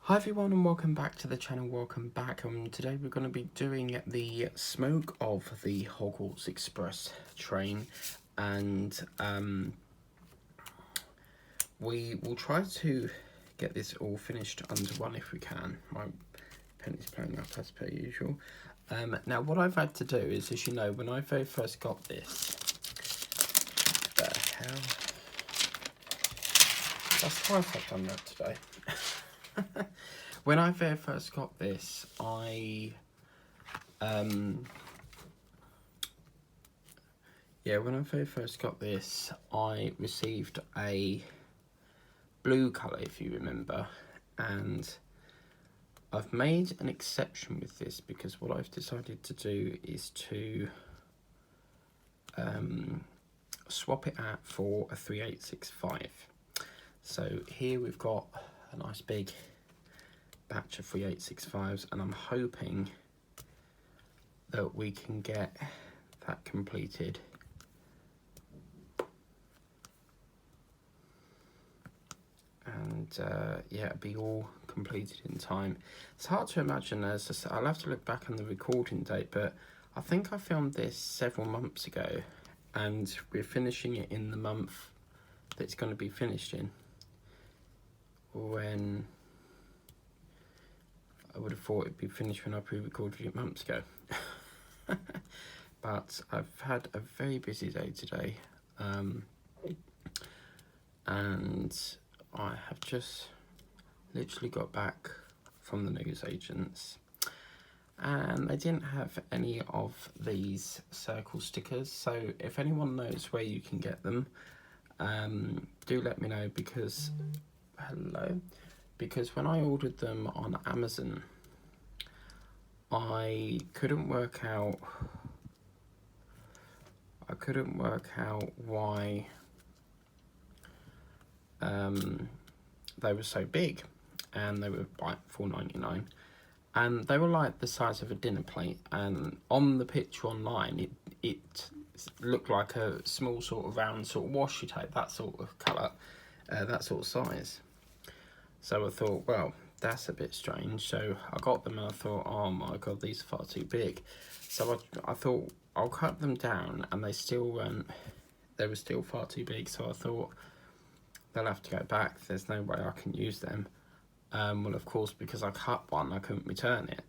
Hi everyone and welcome back to the channel, welcome back. Today we're going to be doing the smoke of the Hogwarts Express train, and we will try to get this all finished under one if we can. My pen is playing up as per usual. Now what I've had to do is, as you know, when I very first got this, the hell, that's twice I've done that today. When I very first got this, when I very first got this, I received a blue colour, if you remember, and I've made an exception with this because what I've decided to do is to swap it out for a 3865. So here we've got a nice big batch of 3865s, and I'm hoping that we can get that completed and yeah, be all completed in time. It's hard to imagine, as I'll have to look back on the recording date, but I think I filmed this several months ago and we're finishing it in the month that it's going to be finished in, when I would have thought it'd be finished when I pre-recorded it months ago. But I've had a very busy day today, and I have just literally got back from the newsagents, and they didn't have any of these circle stickers. So if anyone knows where you can get them, do let me know, because because when I ordered them on Amazon, I couldn't work out why they were so big, and they were like $4.99, and they were like the size of a dinner plate, and on the picture online it looked like a small sort of round sort of washi tape, that sort of colour, that sort of size. So I thought, well, that's a bit strange. So I got them and I thought, oh my god, these are far too big. So I thought I'll cut them down, and they were still far too big. So I thought they'll have to go back. There's no way I can use them. Well, of course, because I cut one, I couldn't return it.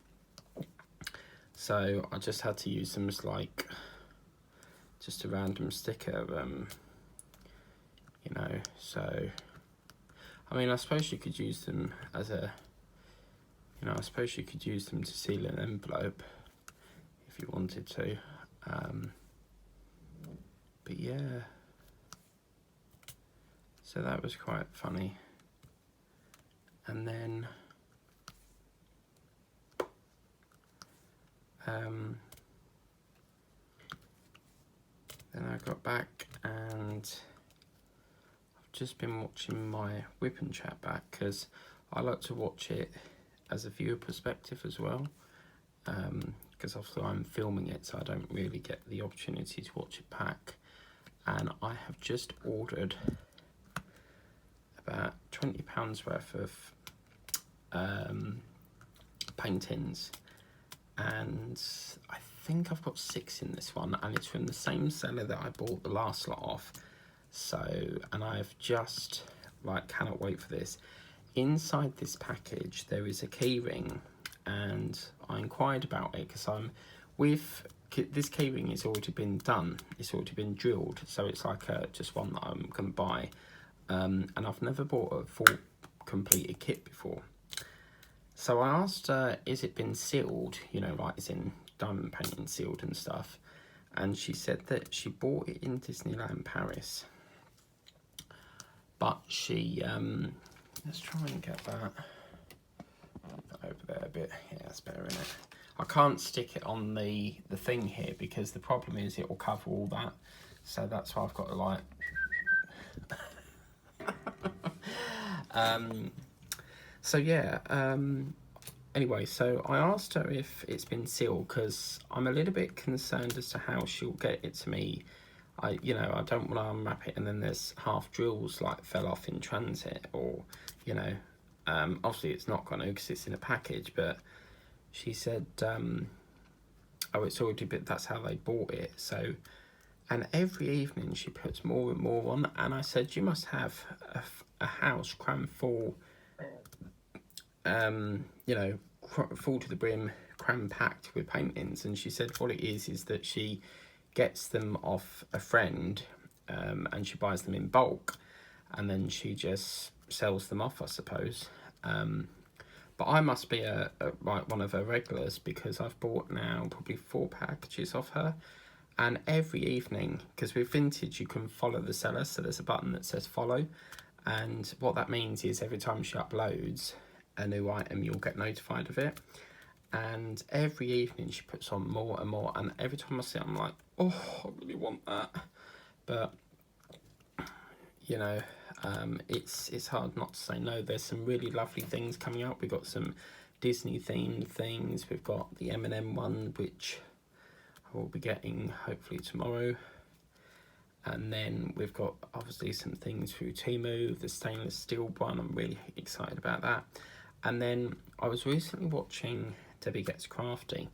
So I just had to use them as like just a random sticker, you know. So I mean, I suppose you could use them as a, I suppose you could use them to seal an envelope if you wanted to. But yeah, so that was quite funny. And then I got back, and I've just been watching my Whip and Chat back, because I like to watch it as a viewer perspective as well, because obviously I'm filming it, so I don't really get the opportunity to watch it back. And I have just ordered about £20 worth of paintings, and I think I've got 6 in this one, and it's from the same seller that I bought the last lot off. So, and I've just, like, cannot wait for this. Inside this package there is a key ring, and I inquired about it because this key ring has already been done, it's already been drilled, so it's like just one that I'm going to buy, and I've never bought a full completed kit before. So I asked is it been sealed, like as in diamond painting sealed and stuff, and she said that she bought it in Disneyland Paris, but she let's try and get that over there a bit. Yeah, that's better, isn't it? I can't stick it on the thing here because the problem is it will cover all that, so that's why I've got to like so yeah, anyway, so I asked her if it's been sealed, because I'm a little bit concerned as to how she'll get it to me. I don't want to unwrap it and then there's half drills like fell off in transit, or Obviously it's not going to because it's in a package, but she said, oh, it's already, but that's how they bought it. So, and every evening she puts more and more on. And I said, you must have a house crammed full, you know, full to the brim, cram packed with paintings. And she said what it is that she gets them off a friend, and she buys them in bulk, and then she just sells them off, I suppose. But I must be like one of her regulars, because I've bought now probably 4 packages off her. And every evening, because with vintage you can follow the seller, so there's a button that says follow, and what that means is every time she uploads a new item you'll get notified of it. And every evening she puts on more and more, and every time I see it I'm like, oh, I really want that. But you know, it's hard not to say no. There's some really lovely things coming up. We've got some Disney themed things. We've got the M&M one, which I will be getting hopefully tomorrow. And then we've got obviously some things through Temu, the stainless steel one. I'm really excited about that. And then I was recently watching Debbie Gets Crafty,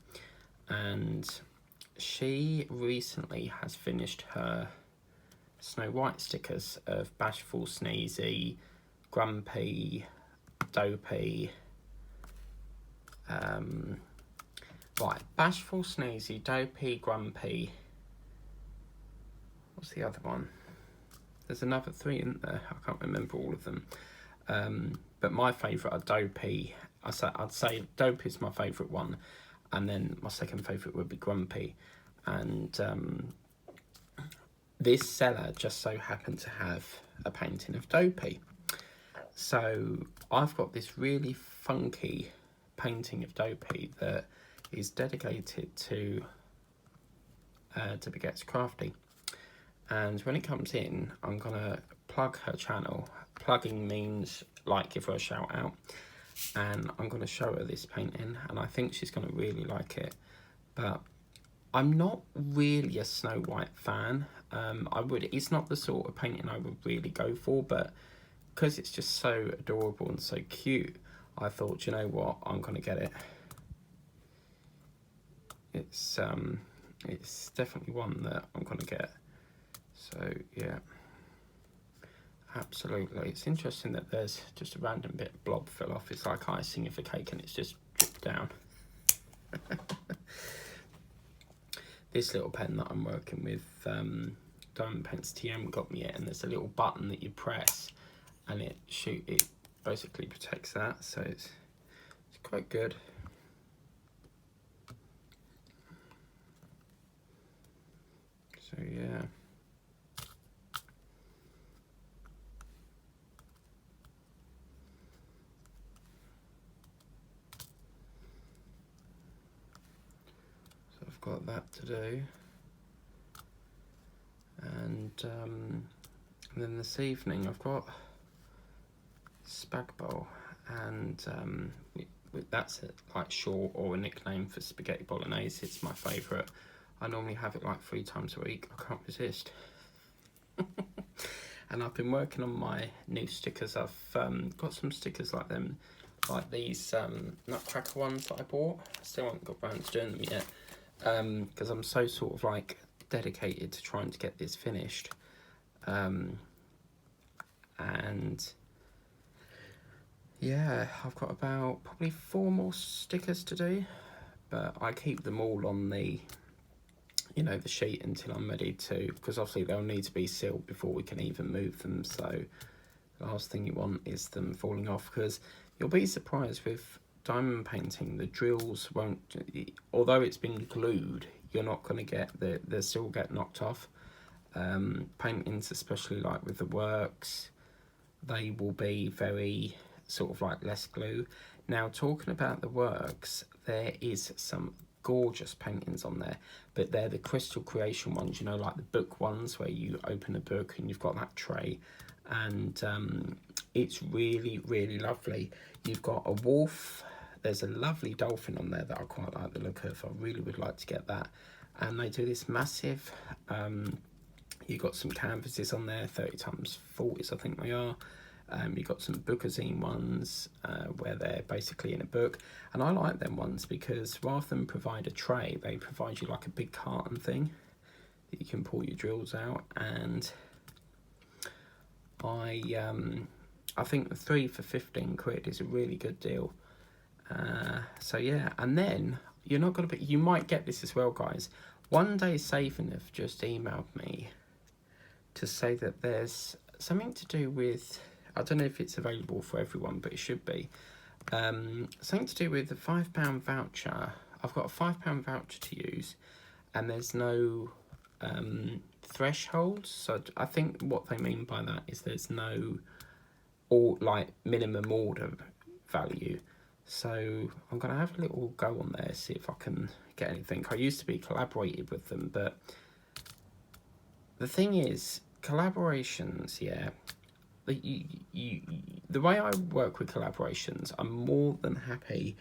and she recently has finished her Snow White stickers of Bashful, Sneezy, Grumpy, Dopey. Right, Bashful, Sneezy, Dopey, Grumpy. What's the other one? There's another 3 in there. I can't remember all of them. But my favourite are Dopey. I'd say Dopey is my favourite one, and then my second favourite would be Grumpy. And this seller just so happened to have a painting of Dopey. So I've got this really funky painting of Dopey that is dedicated to Debbie Gets Crafty. And when it comes in, I'm going to plug her channel. Plugging means like give her a shout out. And I'm going to show her this painting, and I think she's going to really like it. But I'm not really a Snow White fan. It's not the sort of painting I would really go for, but because it's just so adorable and so cute, I thought, you know what, I'm going to get it. It's definitely one that I'm going to get. So yeah, absolutely. It's interesting that there's just a random bit of blob fell off. It's like icing of a cake and it's just dripped down. This little pen that I'm working with, Diamond Pens TM, got me it, and there's a little button that you press and it basically protects that, so it's quite good. So yeah. So I've got that to do. And then this evening I've got Spag Bowl, and that's like short or a nickname for spaghetti bolognese. It's my favourite. I normally have it like 3 times a week. I can't resist. And I've been working on my new stickers. I've got some stickers like them, like these Nutcracker ones that I bought. I still haven't got around to doing them yet, because I'm so sort of like dedicated to trying to get this finished. And yeah, I've got about probably 4 more stickers to do, but I keep them all on the, you know, the sheet until I'm ready to, because obviously they'll need to be sealed before we can even move them. So the last thing you want is them falling off, because you'll be surprised with diamond painting, the drills won't, although it's been glued, you're not going to get they still get knocked off. Paintings, especially like with the works, they will be very sort of like less glue. Now, talking about the works, there is some gorgeous paintings on there, but they're the Crystal Creation ones, you know, like the book ones where you open a book and you've got that tray, and it's really, really lovely. You've got a wolf, there's a lovely dolphin on there that I quite like the look of. I really would like to get that. And they do this massive, you've got some canvases on there, 30 times 40s I think they are, You've got some bookazine ones where they're basically in a book, and I like them ones because rather than provide a tray, they provide you like a big carton thing that you can pull your drills out. And I think the 3 for 15 quid is a really good deal. So yeah, and then you're not going to be, you might get this as well, guys. One Day Saving have just emailed me to say that there's something to do with, I don't know if it's available for everyone, but it should be. Something to do with the £5 voucher. I've got a £5 voucher to use, and there's no threshold. So I think what they mean by that is there's no minimum order value. So I'm going to have a little go on there, see if I can get anything. I used to be collaborated with them, but the thing is, collaborations, yeah, the way I work with collaborations, I'm more than happy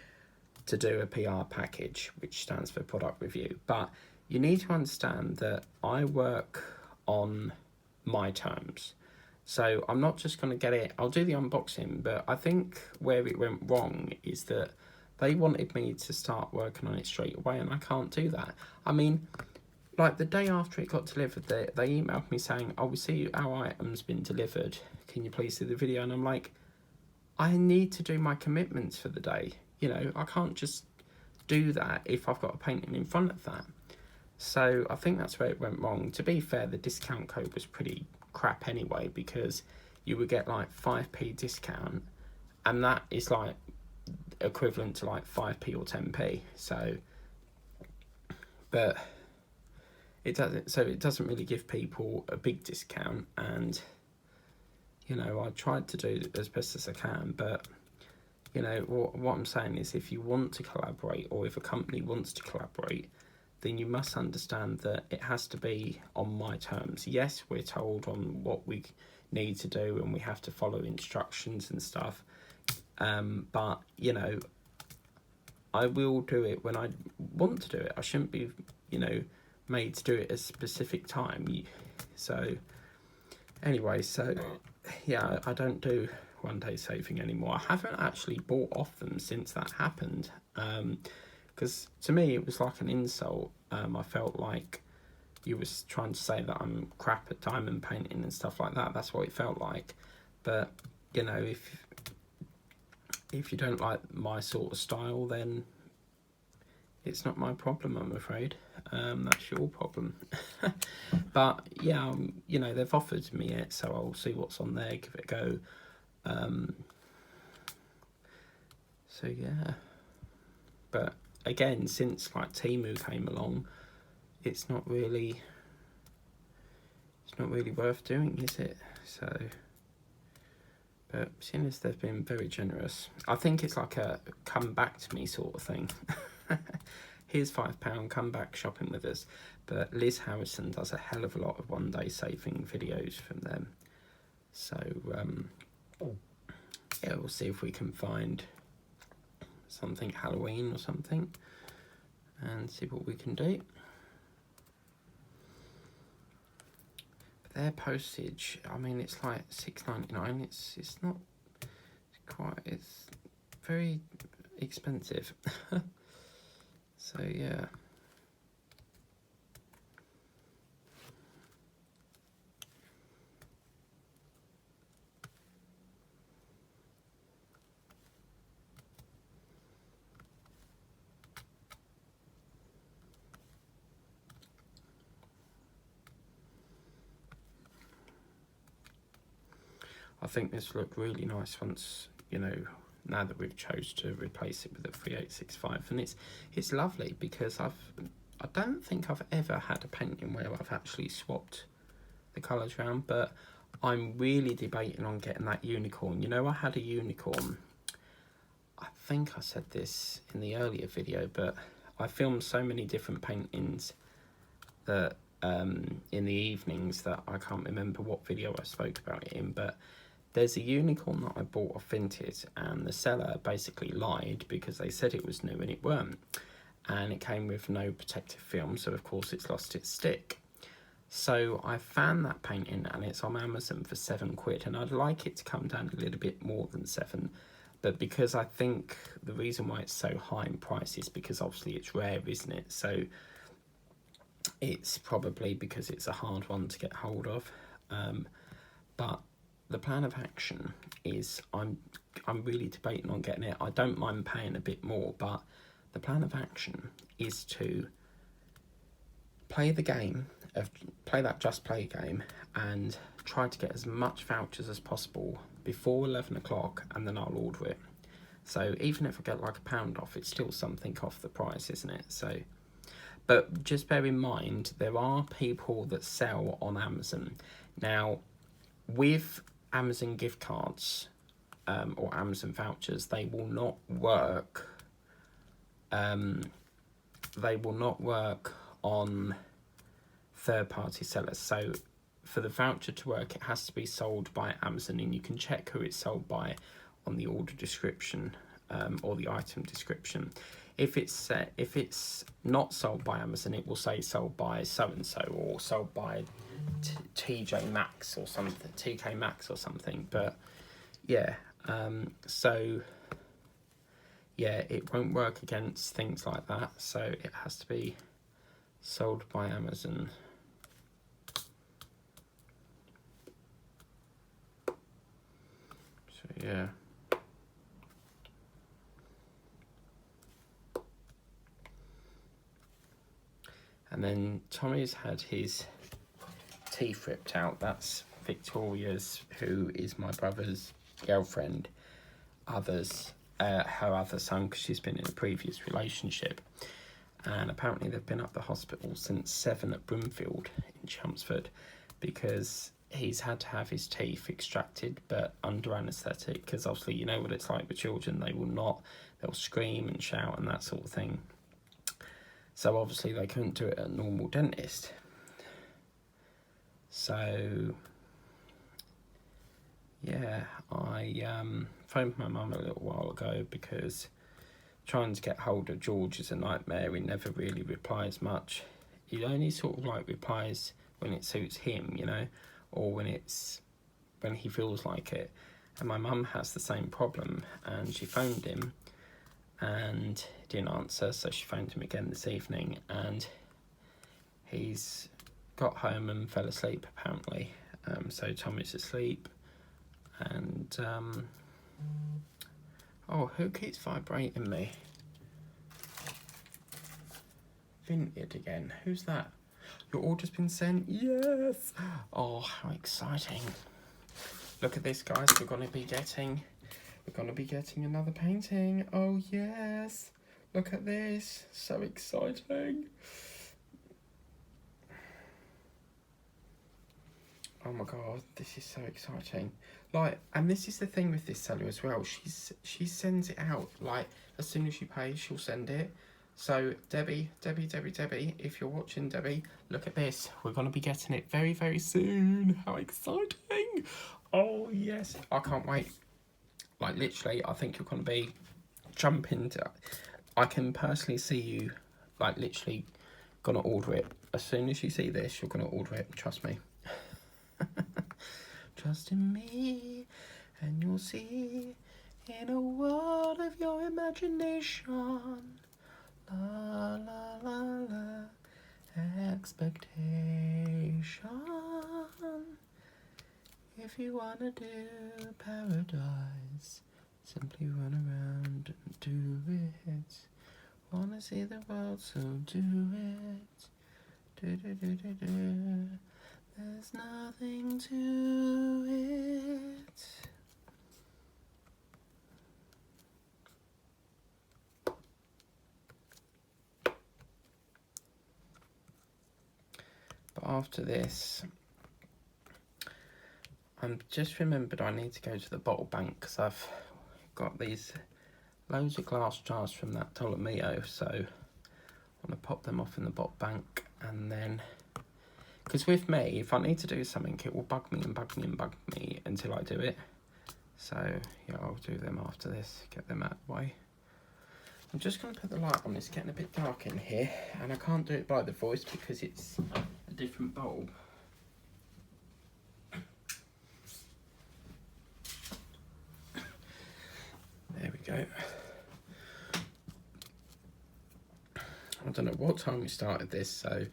to do a PR package, which stands for product review. But you need to understand that I work on my terms. So I'm not just going to get it, I'll do the unboxing, but I think where it went wrong is that they wanted me to start working on it straight away, and I can't do that. I mean, like the day after it got delivered, they emailed me saying, oh, we see our item's been delivered. Can you please do the video? And I'm like, I need to do my commitments for the day. You know, I can't just do that if I've got a painting in front of that. So I think that's where it went wrong. To be fair, the discount code was pretty crap anyway, because you would get like 5p discount, and that is like equivalent to like 5p or 10p. So, but it doesn't really give people a big discount. And you know, I tried to do as best as I can, but you know, what I'm saying is, if you want to collaborate, or if a company wants to collaborate, then you must understand that it has to be on my terms. Yes, we're told on what we need to do, and we have to follow instructions and stuff. But, you know, I will do it when I want to do it. I shouldn't be, you know, made to do it at a specific time. So, anyway, so, yeah, I don't do One Day Saving anymore. I haven't actually bought off them since that happened. Because to me it was like an insult. I felt like you was trying to say that I'm crap at diamond painting and stuff like that. That's what it felt like. But you know, if you don't like my sort of style, then it's not my problem, I'm afraid. That's your problem. But yeah, you know, they've offered me it, so I'll see what's on there, give it a go. So yeah, but again, since like Temu came along, it's not really worth doing, is it? So, but seeing as they've been very generous, I think it's like a come back to me sort of thing. Here's £5, come back shopping with us. But Liz Harrison does a hell of a lot of One Day Saving videos from them. So yeah, we'll see if we can find something Halloween or something, and see what we can do. But their postage, I mean, it's like $6.99. It's not it's very expensive. So yeah. I think this looked really nice once, you know, now that we've chose to replace it with a 3865, and it's lovely because I don't think I've ever had a painting where I've actually swapped the colours around, but I'm really debating on getting that unicorn. You know, I had a unicorn, I think I said this in the earlier video, but I filmed so many different paintings that in the evenings that I can't remember what video I spoke about it in, but there's a unicorn that I bought off Vinted, and the seller basically lied because they said it was new and it weren't, and it came with no protective film, so of course it's lost its stick. So I found that painting and it's on Amazon for £7, and I'd like it to come down a little bit more than 7, but because I think the reason why it's so high in price is because obviously it's rare, isn't it? So it's probably because it's a hard one to get hold of. But the plan of action is I'm really debating on getting it. I don't mind paying a bit more, but the plan of action is to play the game, play that Just Play game, and try to get as much vouchers as possible before 11 o'clock, and then I'll order it. So even if I get like £1 off, it's still something off the price, isn't it? So, but just bear in mind, there are people that sell on Amazon. Now, with Amazon gift cards or Amazon vouchers, they will not work. They will not work on third-party sellers. So for the voucher to work, it has to be sold by Amazon, and you can check who it's sold by on the order description or the item description. If it's not sold by Amazon, it will say sold by so-and-so or sold by TJ Maxx or something, TK Maxx or something. But yeah, so yeah, it won't work against things like that. So it has to be sold by Amazon. So yeah. And then Tommy's had his teeth ripped out. That's Victoria's, who is my brother's girlfriend, her other son, because she's been in a previous relationship. And apparently they've been up the hospital since 7 at Broomfield in Chelmsford, because he's had to have his teeth extracted, but under anaesthetic, because obviously you know what it's like with children, they'll scream and shout and that sort of thing. So obviously they couldn't do it at a normal dentist. So yeah, I phoned my mum a little while ago because trying to get hold of George is a nightmare. He never really replies much. He only sort of like replies when it suits him, you know, or when he feels like it. And my mum has the same problem, and she phoned him and didn't answer, so she phoned him again this evening, and he's got home and fell asleep apparently. So Tommy's asleep, and oh, who keeps vibrating me? Vinted again. Who's that? Your order's been sent? Yes! Oh, how exciting. Look at this, guys. We're gonna be getting another painting. Oh yes. Look at this. So exciting. Oh my god, this is so exciting. Like, and this is the thing with this seller as well. She sends it out, like, as soon as you pay, she'll send it. So Debbie, if you're watching, Debbie, look at this. We're going to be getting it very, very soon. How exciting. Oh yes, I can't wait. Like, literally, I think you're going to be jumping to... I can personally see you, like, literally going to order it. As soon as you see this, you're going to order it. Trust me. Trust in me, and you'll see in a world of your imagination. La, la, la, la, expectation. If you wanna do paradise, simply run around and do it. Wanna see the world, so do it. Do, do, do, do, do. There's nothing to it. But after this, I'm just remembered I need to go to the bottle bank, because I've got these loads of glass jars from that Dolomio, so I want to pop them off in the bottle bank. And then, because with me, if I need to do something, it will bug me and bug me and bug me until I do it. So yeah, I'll do them after this, get them out of the way. I'm just going to put the light on. It's getting a bit dark in here, and I can't do it by the voice because it's a different bulb. don't know what time we started this, so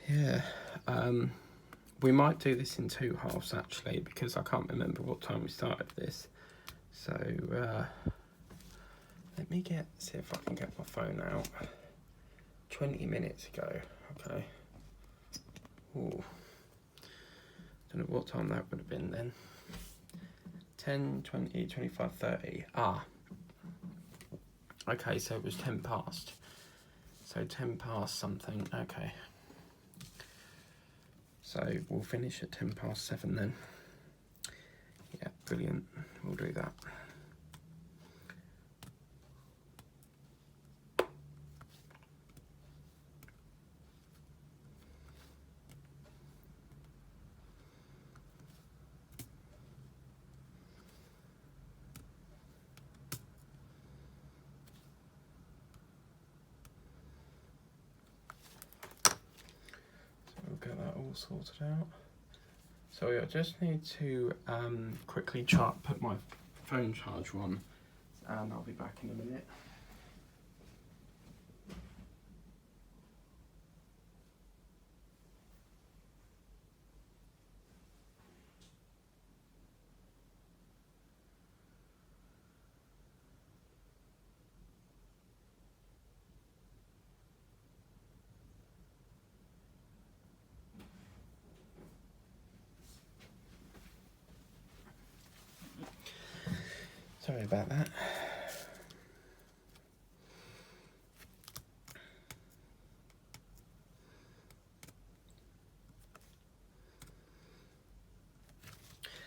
yeah. We might do this in 2 halves actually, because I can't remember what time we started this. So let me see if I can get my phone out. 20 minutes ago, okay. Ooh. Don't know what time that would have been then. 10, 20, 25, 30. Ah. Okay, so it was 10 past. So 10 past something, okay. So we'll finish at 10 past 7 then. Yeah, brilliant. We'll do that. Get that all sorted out. So I just need to quickly put my phone charger on, and I'll be back in a minute. Sorry about that.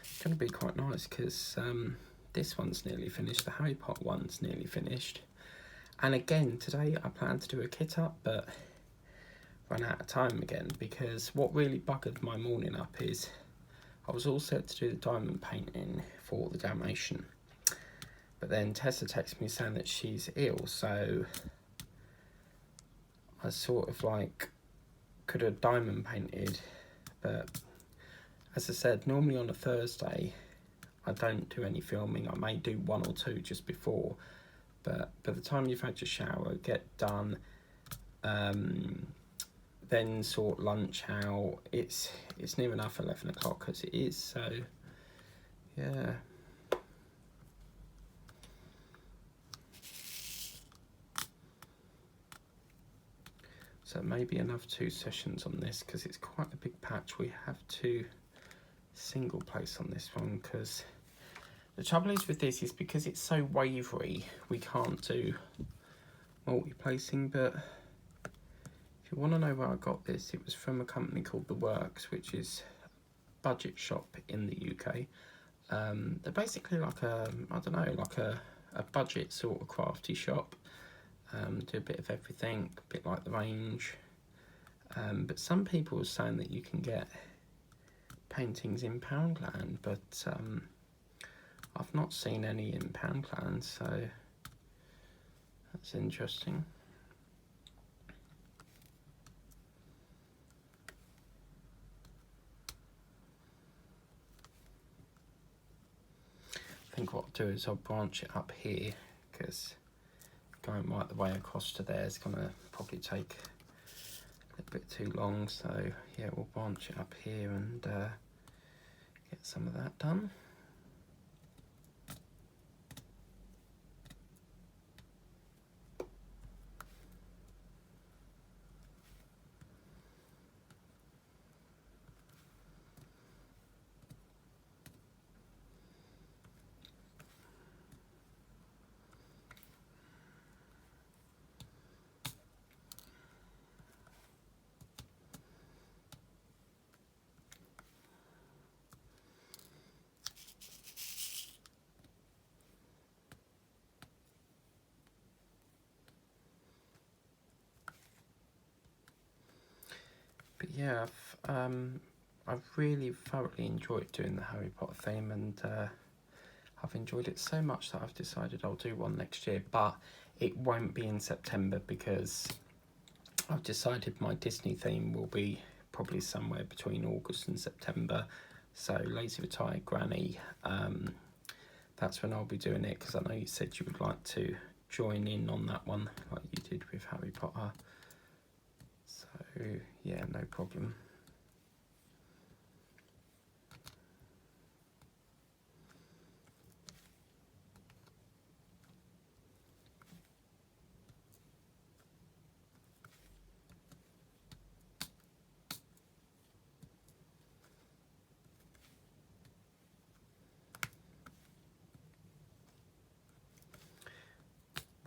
It's going to be quite nice because this one's nearly finished, the Harry Potter one's nearly finished. And again, today I planned to do a kit up, but ran out of time again, because what really buggered my morning up is I was all set to do the diamond painting for the Dalmatian. But then Tessa texted me saying that she's ill, so I sort of like could have diamond painted, but as I said, normally on a Thursday I don't do any filming. I may do 1 or 2 just before, but by the time you've had your shower, get done, then sort lunch out, it's near enough 11 o'clock as it is, so yeah. So maybe another 2 sessions on this, because it's quite a big patch. We have to single place on this one, because the trouble is with this is because it's so wavery, we can't do multi-placing. But if you want to know where I got this, it was from a company called The Works, which is a budget shop in the UK. They're basically like a budget sort of crafty shop. Do a bit of everything, a bit like The Range. But some people are saying that you can get paintings in Poundland, but I've not seen any in Poundland, so that's interesting. I think what I'll do is I'll branch it up here, because going right the way across to there is going to probably take a little bit too long. So yeah, we'll branch it up here and get some of that done. But yeah, I've really thoroughly enjoyed doing the Harry Potter theme, and I've enjoyed it so much that I've decided I'll do one next year, but it won't be in September, because I've decided my Disney theme will be probably somewhere between August and September. So Lazy Retired Granny, that's when I'll be doing it, because I know you said you would like to join in on that one like you did with Harry Potter. So yeah, no problem.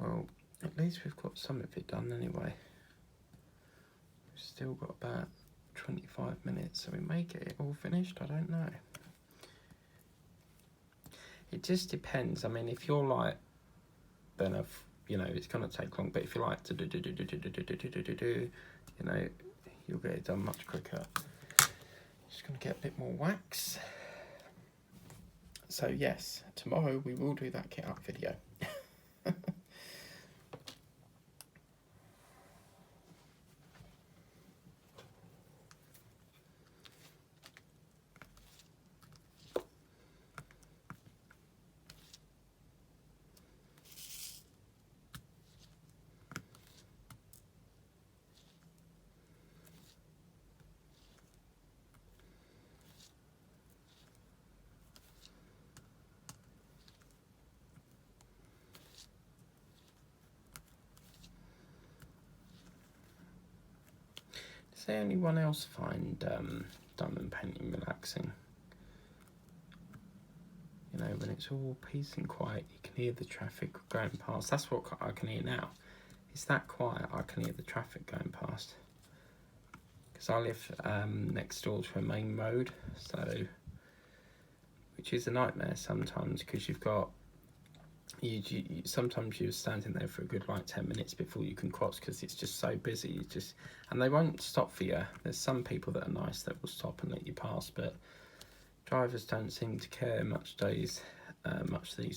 Well, at least we've got some of it done anyway. We've still got about 25 minutes, so we may get it all finished, I don't know. It just depends. I mean, if you're like, then you know, it's going to take long, but if you like to do, you know, you'll get it done much quicker. Just going to get a bit more wax. So yes, tomorrow we will do that kit up video. Does anyone else find diamond painting relaxing? You know, when it's all peace and quiet, you can hear the traffic going past. That's what I can hear now. It's that quiet, I can hear the traffic going past. Because I live next door to a main road, so which is a nightmare sometimes, because you've got you sometimes you're standing there for a good like 10 minutes before you can cross, because it's just so busy. And they won't stop for you. There's some people that are nice that will stop and let you pass, but drivers don't seem to care much these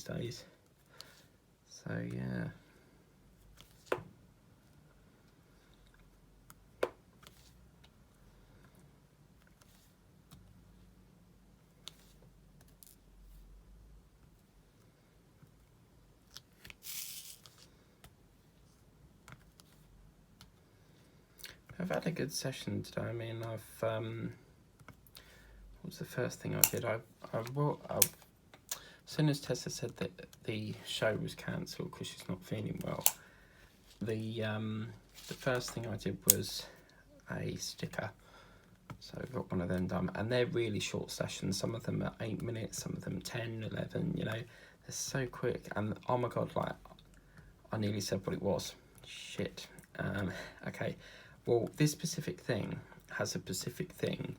days. So yeah. I've had a good session today. I mean, what was the first thing I did? As soon as Tessa said that the show was cancelled because she's not feeling well, the first thing I did was a sticker. So I've got one of them done, and they're really short sessions. Some of them are 8 minutes, some of them 10, 11, you know, they're so quick. And oh my God, like, I nearly said what it was. Shit. Okay. Well, this specific thing has a specific thing,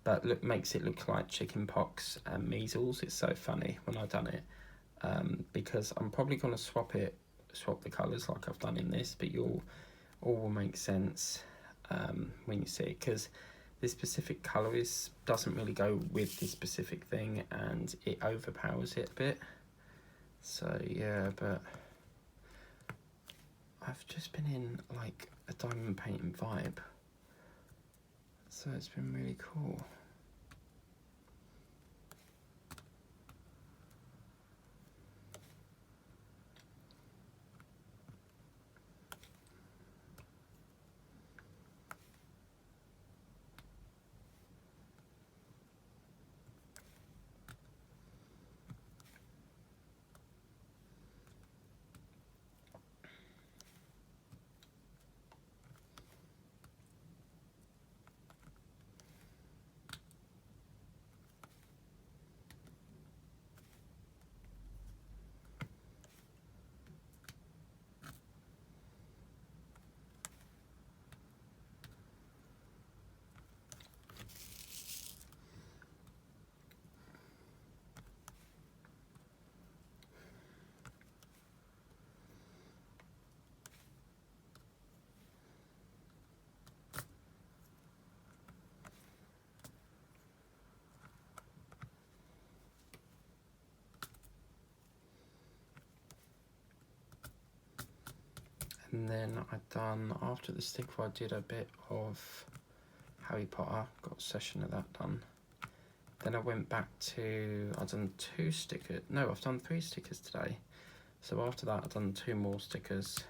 but makes it look like chicken pox and measles. It's so funny when I've done it, because I'm probably going to swap the colours like I've done in this, but all will make sense when you see it, because this specific colour doesn't really go with this specific thing, and it overpowers it a bit. So yeah, but I've just been in like a diamond painting vibe, so it's been really cool. And then after the sticker, I did a bit of Harry Potter, got a session of that done. Then I went back to, I've done 2 stickers, no, I've done 3 stickers today. So after that, I've done 2 more stickers.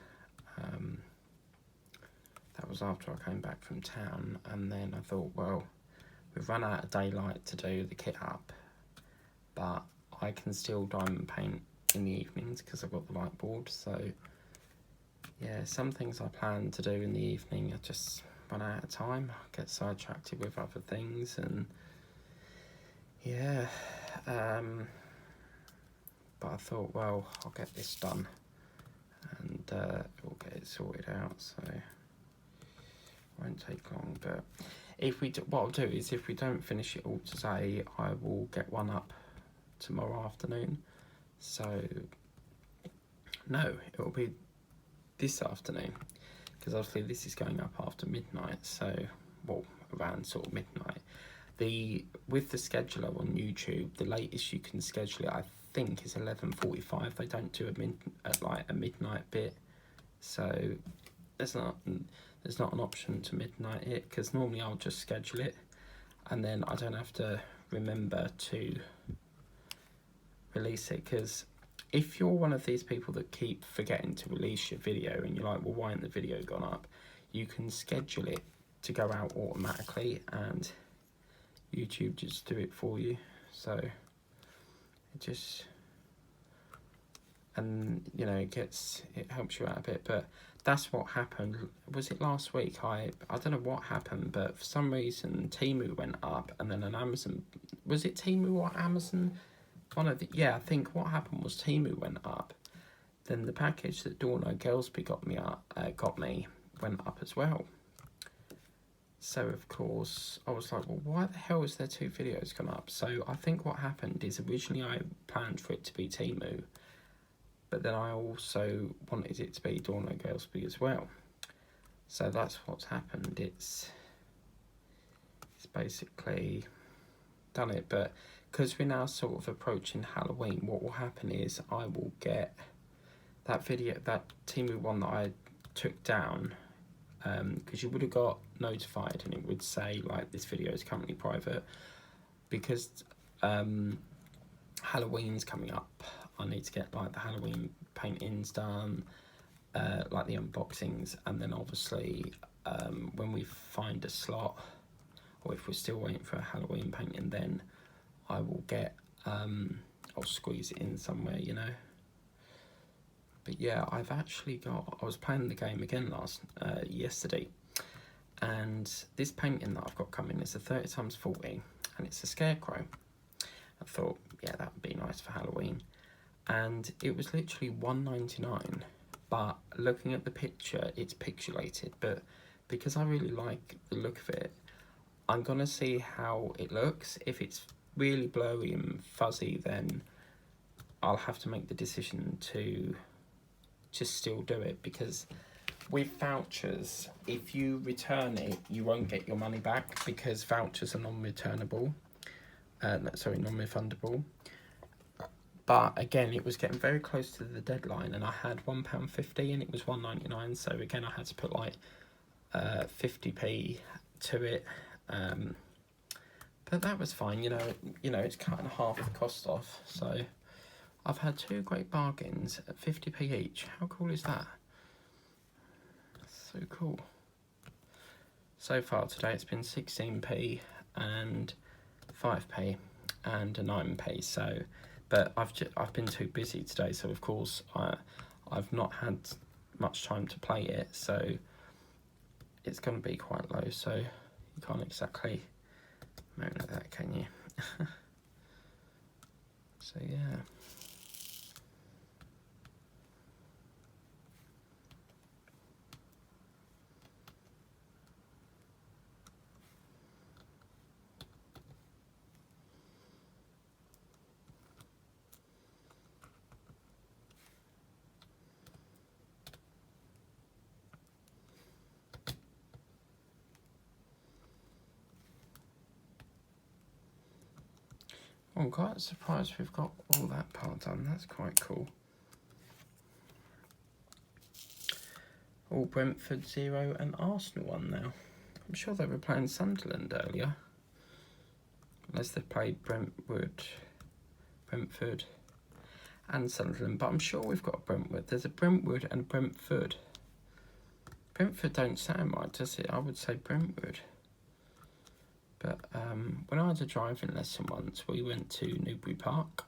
That was after I came back from town, and then I thought, well, we've run out of daylight to do the kit up, but I can still diamond paint in the evenings because I've got the light board. So yeah, some things I plan to do in the evening, I just run out of time. I get sidetracked with other things, and yeah, but I thought, well, I'll get this done, and we'll get it sorted out, so won't take long. But if we do, what I'll do is, if we don't finish it all today, I will get one up tomorrow afternoon. So no, it will be this afternoon, because obviously this is going up after midnight, so well, around sort of midnight. With the scheduler on YouTube, the latest you can schedule it, I think, is 11:45. They don't do a midnight bit, so there's not an option to midnight it, because normally I'll just schedule it and then I don't have to remember to release it. Because if you're one of these people that keep forgetting to release your video and you're like, well, why hasn't the video gone up, you can schedule it to go out automatically and YouTube just do it for you. So it just, and you know, it helps you out a bit. But that's what happened. Was it last week? I don't know what happened, but for some reason Temu went up, and then an Amazon, was it Temu or Amazon? I think what happened was Temu went up, then the package that Dorno Gelsby got me went up as well. So of course I was like, well, why the hell is there 2 videos gone up? So I think what happened is, originally I planned for it to be Temu, but then I also wanted it to be Dorno Gelsby as well. So that's what's happened. It's basically done it. But because we're now sort of approaching Halloween, what will happen is I will get that video, that Temu one that I took down, because you would have got notified and it would say like, this video is currently private, because Halloween's coming up. I need to get like the Halloween paintings done, like the unboxings, and then obviously when we find a slot, or if we're still waiting for a Halloween painting, then I will get I'll squeeze it in somewhere, you know. But yeah, I was playing the game again yesterday, and this painting that I've got coming is a 30x40, and it's a scarecrow. I thought, yeah, that would be nice for Halloween. And it was literally $1.99, but looking at the picture, it's pixelated. But because I really like the look of it, I'm gonna see how it looks. If it's really blurry and fuzzy, then I'll have to make the decision to just still do it, because with vouchers, if you return it, you won't get your money back, because vouchers are non-returnable, non-refundable. But again, it was getting very close to the deadline, and I had £1.50 and it was $1.99. So again, I had to put like 50p to it. But that was fine. You know, it's cutting half the cost off. So I've had 2 great bargains at 50p each. How cool is that? That's so cool. So far today, it's been 16p and 5p and a 9p. So. But I've been too busy today, so of course I've not had much time to play it, so it's going to be quite low, so you can't exactly moan at that, can you? So yeah. I'm quite surprised we've got all that part done. That's quite cool. All Brentford 0 and Arsenal 1 now. I'm sure they were playing Sunderland earlier. Unless they played Brentford. and Sunderland, but I'm sure we've got a Brentwood. There's a Brentwood and a Brentford. Brentford don't sound right, does it? I would say Brentwood. But when I had a driving lesson once, we went to Newbury Park,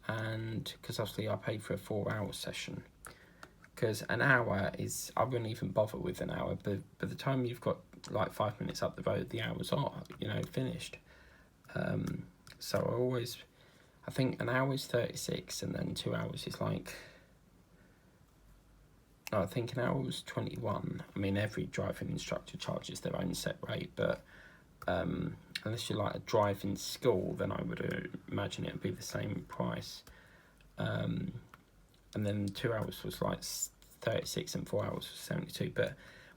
and because obviously I paid for a 4-hour session, because an hour is, I wouldn't even bother with an hour, but by the time you've got like 5 minutes up the road, the hour's finished. So I think an hour is 36, and then 2 hours is like, no, I think an hour was 21. I mean, every driving instructor charges their own set rate, but unless you're like a driving school, then I would imagine it would be the same price. And then 2 hours was like 36 and 4 hours was 72. But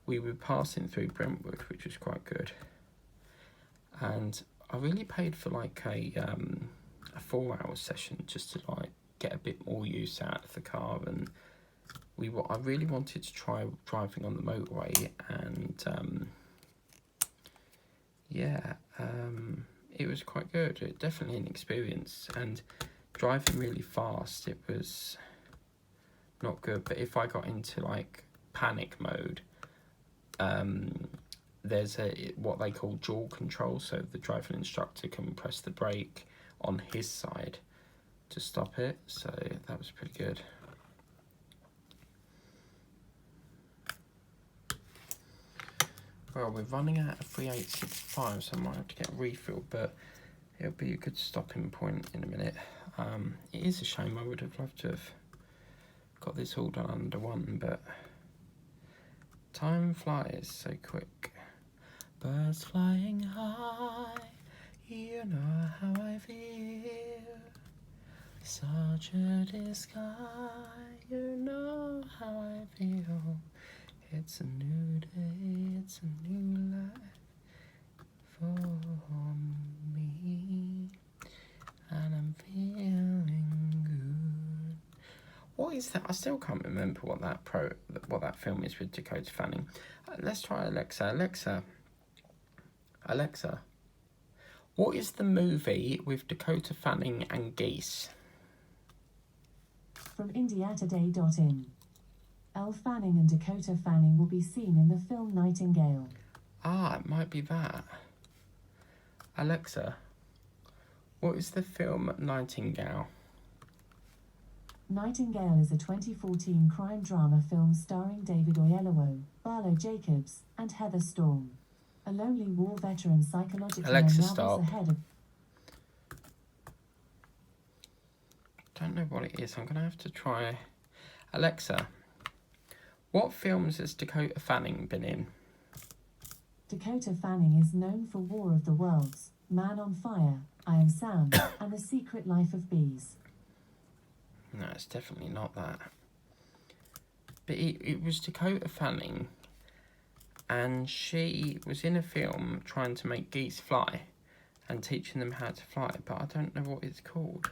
we were passing through Brentwood, which was quite good. And I really paid for like a 4-hour session just to like get a bit more use out of the car. And I really wanted to try driving on the motorway, and it was quite good. It definitely an experience, and driving really fast, it was not good. But if I got into like panic mode, there's what they call dual control, so the driving instructor can press the brake on his side to stop it, so that was pretty good. Well, we're running out of 3865, so I might have to get a refill, but it'll be a good stopping point in a minute. It is a shame. I would have loved to have got this all done under one, but time flies so quick. Birds flying high, you know how I feel. Such a disguise, you know how I feel. It's a new day, it's a new life for me, and I'm feeling good. What is that? I still can't remember what that film is with Dakota Fanning. Let's try Alexa. Alexa, what is the movie with Dakota Fanning and geese? From indiatoday.in. Elle Fanning and Dakota Fanning will be seen in the film Nightingale. It might be that. Alexa, what is the film Nightingale? Nightingale is a 2014 crime drama film starring David Oyelowo, Barlow Jacobs, and Heather Storm. A lonely war veteran psychologically unravels ahead of... Don't know what it is. I'm going to have to try. Alexa, what films has Dakota Fanning been in? Dakota Fanning is known for War of the Worlds, Man on Fire, I Am Sam, and The Secret Life of Bees. No, it's definitely not that. But it was Dakota Fanning, and she was in a film trying to make geese fly and teaching them how to fly, but I don't know what it's called.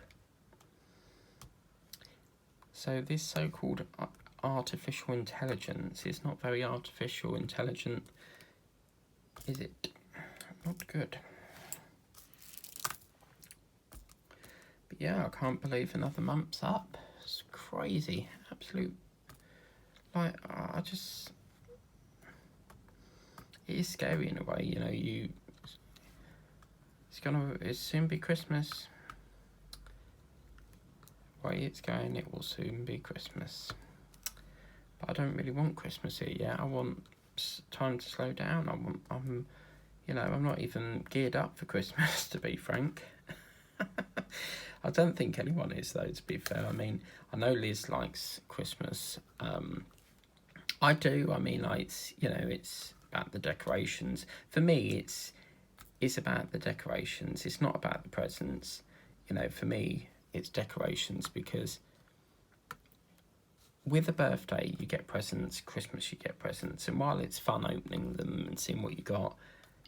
So this so-called artificial intelligence is not very artificial intelligent, is it? Not good. But yeah, I can't believe another month's up. It's crazy, absolute. Like, it is scary in a way, you know. It'll soon be Christmas. The way it's going, it will soon be Christmas. But I don't really want Christmas here yet. I want time to slow down. I'm not even geared up for Christmas, to be frank. I don't think anyone is, though, to be fair. I mean, I know Liz likes Christmas. I do. I mean, like, it's about the decorations. For me, it's about the decorations. It's not about the presents. For me, it's decorations, because with a birthday, you get presents. Christmas, you get presents. And while it's fun opening them and seeing what you got,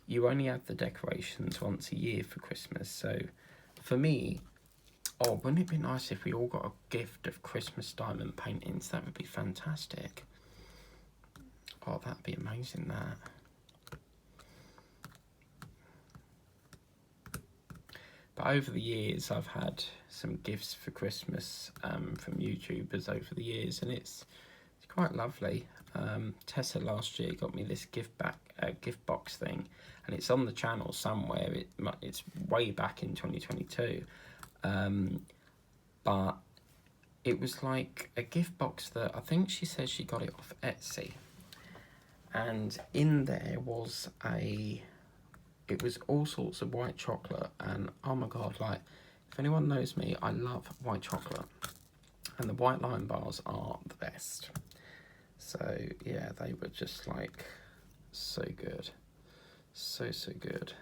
you only have the decorations once a year for Christmas. So for me, wouldn't it be nice if we all got a gift of Christmas diamond paintings? That would be fantastic. Oh, that'd be amazing, that. But over the years, I've had some gifts for Christmas from YouTubers over the years, and it's quite lovely. Tessa last year got me this gift box thing, and it's on the channel somewhere. It's way back in 2022, but it was like a gift box that I think she says she got it off Etsy, and in there was it was all sorts of white chocolate, and oh my god, like, if anyone knows me, I love white chocolate, and the white lime bars are the best. So yeah, they were just like so good, so good.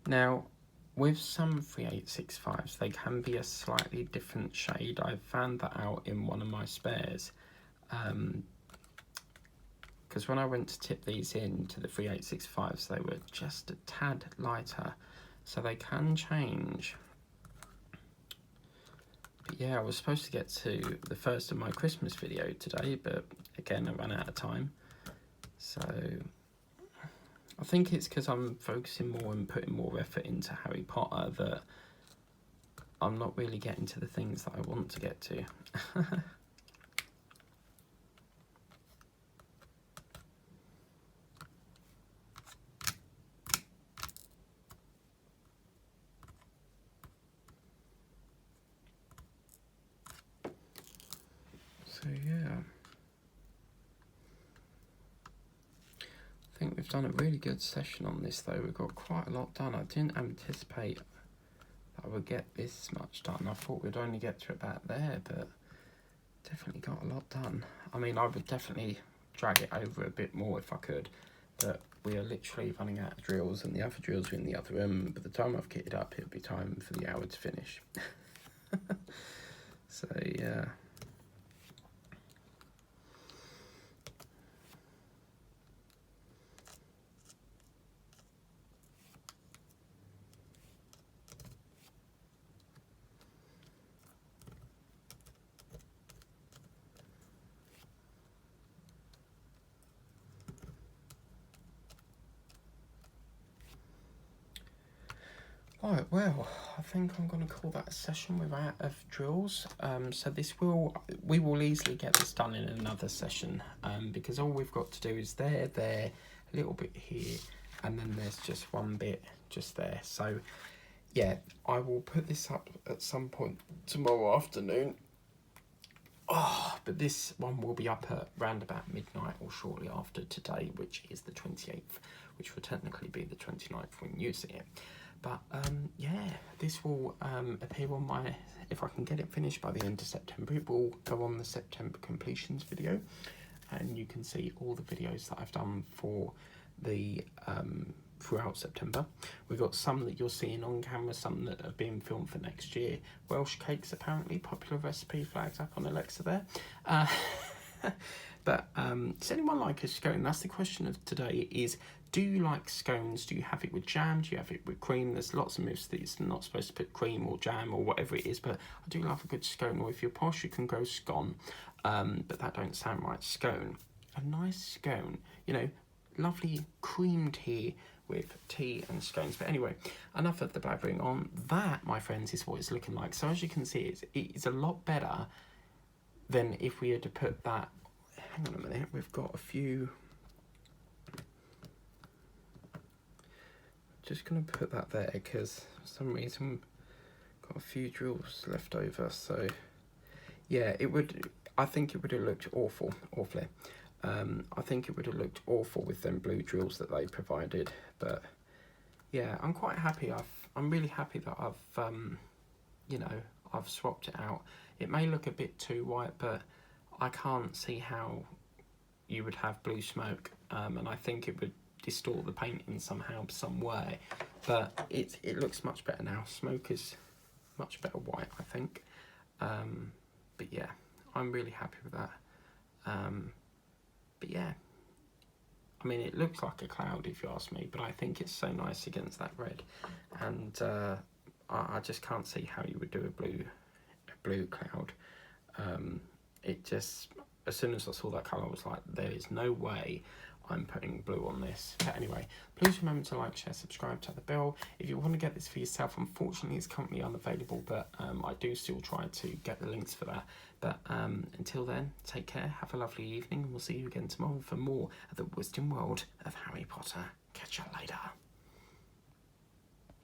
Now, with some 3865s, they can be a slightly different shade. I found that out in one of my spares. Because when I went to tip these in to the 3865s, they were just a tad lighter. So they can change. But yeah, I was supposed to get to the first of my Christmas video today, but again, I ran out of time. So I think it's because I'm focusing more and putting more effort into Harry Potter that I'm not really getting to the things that I want to get to. So yeah, I think we've done a really good session on this though. We've got quite a lot done. I didn't anticipate that I would get this much done. I thought we'd only get to about there, but definitely got a lot done. I mean, I would definitely drag it over a bit more if I could, but we are literally running out of drills, and the other drills are in the other room. By the time I've kitted up, it'll be time for the hour to finish. So yeah. Right, well, I think I'm going to call that a session without of drills. So we will easily get this done in another session, because all we've got to do is there, a little bit here, and then there's just one bit just there. So yeah, I will put this up at some point tomorrow afternoon. Oh, but this one will be up at round about midnight or shortly after today, which is the 28th, which will technically be the 29th when you see it. But yeah, this will appear on my, if I can get it finished by the end of September, it will go on the September completions video, and you can see all the videos that I've done for the throughout September. We've got some that you're seeing on camera, some that are being filmed for next year. Welsh cakes, apparently, popular recipe, flags up on Alexa there. But does anyone like a scone? That's the question of today, is do you like scones? Do you have it with jam? Do you have it with cream? There's lots of myths that it's not supposed to put cream or jam or whatever it is, but I do love a good scone, or if you're posh, you can go scone, but that don't sound right. Scone. A nice scone, you know, lovely cream tea with tea and scones. But anyway, enough of the blabbering on. That, my friends, is what it's looking like. So as you can see, it's a lot better than if we had to put that. Hang on a minute, we've got a few. Just gonna put that there because for some reason got a few drills left over. So yeah, I think it would have looked awfully. I think it would have looked awful with them blue drills that they provided. But yeah, I'm quite happy. I'm really happy that I've I've swapped it out. It may look a bit too white, but I can't see how you would have blue smoke, and I think it would distort the painting somehow, some way. But it looks much better now. Smoke is much better white, I think. But yeah, I'm really happy with that. But yeah, I mean, it looks like a cloud if you ask me, but I think it's so nice against that red, and I just can't see how you would do a blue cloud. It just, as soon as I saw that colour, I was like, there is no way I'm putting blue on this. But anyway, please remember to like, share, subscribe, tap the bell. If you want to get this for yourself, unfortunately it's currently unavailable, but I do still try to get the links for that. But until then, take care, have a lovely evening, and we'll see you again tomorrow for more of the Wisdom World of Harry Potter. Catch you later.